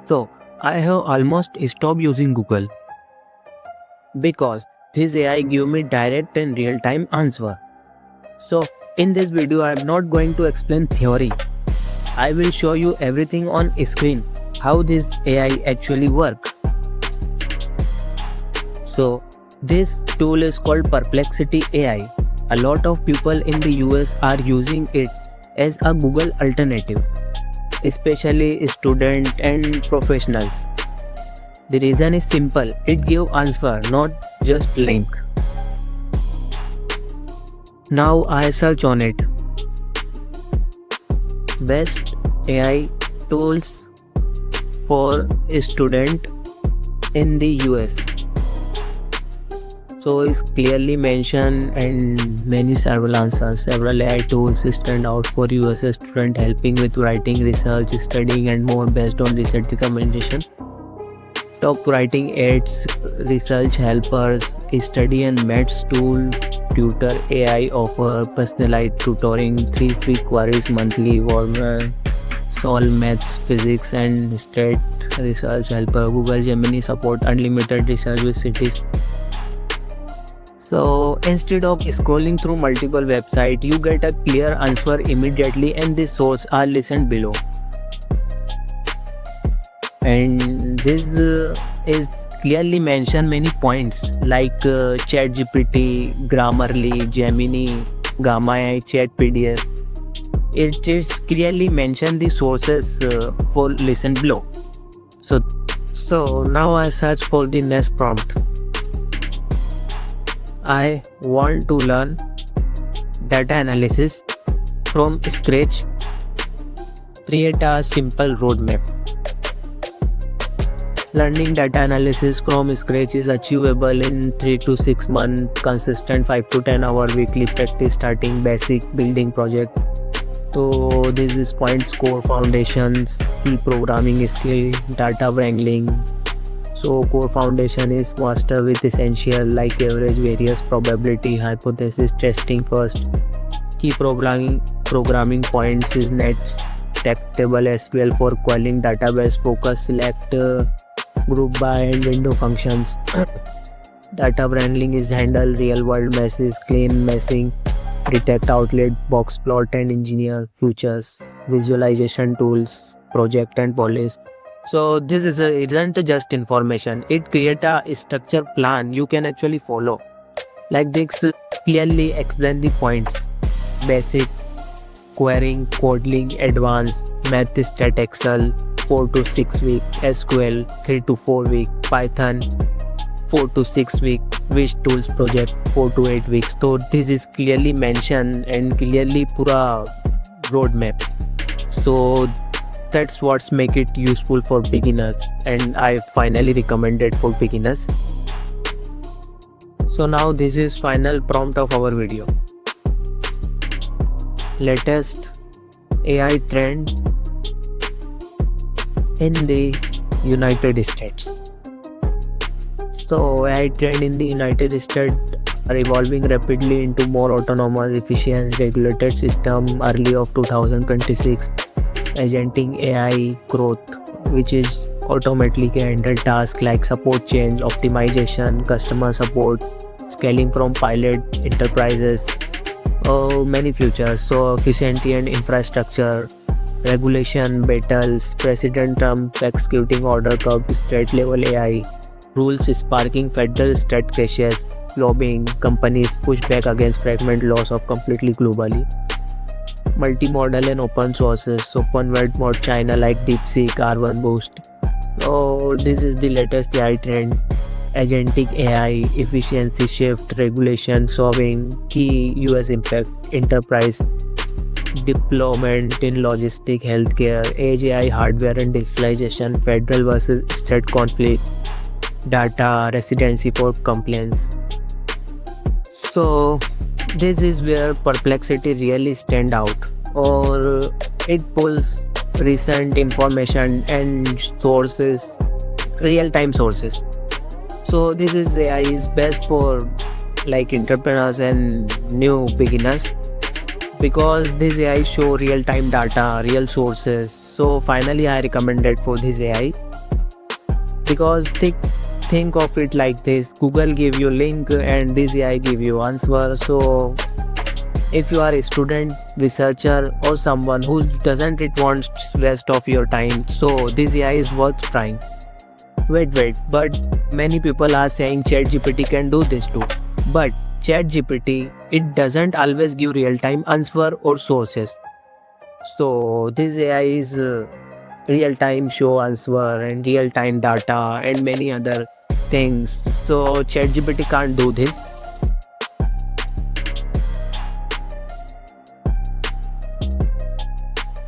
So, I have almost stopped using Google because this AI give me direct and real-time answer. So, in this video, I am not going to explain theory. I will show you everything on screen, how this AI actually work. So, this tool is called Perplexity AI. A lot of people in the US are using it as a Google alternative, especially students and professionals. The reason is simple, it gives answer, not just link. Now I search on it. Best AI tools for a student in the US. So it's clearly mentioned and many several answers. Several AI tools stand out for US student helping with writing, research, studying and more based on research recommendation. Top writing aids, research helpers, study and maths tool, tutor AI offer personalized tutoring, 3 free queries monthly, solve maths, physics and state research helper. Google Gemini support unlimited research with cities. So instead of scrolling through multiple websites, you get a clear answer immediately and the source are listed below. And this is clearly mentioned many points like ChatGPT, Grammarly, Gemini, Gamma AI, Chat PDF. It is clearly mentioned the sources for listen below. So now I search for the next prompt. I want to learn data analysis from scratch. Create a simple roadmap. Learning data analysis from scratch is achievable in 3 to 6 months, consistent 5 to 10 hour weekly practice starting basic building project. So this is points core foundations, key programming skill, data wrangling. So core foundation is master with essential like average, variance, probability, hypothesis testing first. Key programming points is nets, table, SQL for calling database, focus, select, group by and window functions. Data wrangling is handle real world messes, clean messing, detect outlet, box plot and engineer features, visualization tools, project and polish. So this isn't just information, it creates a structured plan you can actually follow. Like this clearly explain the points. Basic, querying, coding, advanced, math stat Excel, 4 to 6 week, SQL, 3 to 4 week, Python, 4 to 6 week, which tools project, 4 to 8 weeks. So this is clearly mentioned and clearly pura roadmap. So that's what's make it useful for beginners and I finally recommend it for beginners. So now this is final prompt of our video. Latest AI trend in the United States. So AI trend in the United States are evolving rapidly into more autonomous, efficient, regulated system early of 2026. Agentic AI growth, which is automatically handle tasks like support change, optimization, customer support, scaling from pilot enterprises, many features. So efficiency and infrastructure, regulation battles, President Trump executing order curve, state level AI, rules sparking federal state crashes, lobbying, companies push back against fragment loss of completely globally. Multimodal and open sources, open world mode China like DeepSeek, R1 Boost. Oh, this is the latest AI trend. Agentic AI, efficiency shift, regulation solving, key US impact, enterprise deployment in logistic, healthcare, edge AI hardware and digitalization, federal versus state conflict, data residency for compliance. So this is where Perplexity really stand out, or it pulls recent information and sources, real-time sources. So this is AI is best for like entrepreneurs and new beginners because this AI show real-time data, real sources. So finally I recommended for this AI, because think of it like this: Google give you link and this AI give you answer. So if you are a student, researcher, or someone who doesn't it want rest of your time, so this AI is worth trying. Wait, but many people are saying ChatGPT can do this too. But ChatGPT, it doesn't always give real-time answer or sources. So this AI is real-time show answer and real-time data and many other things. So ChatGPT can't do this.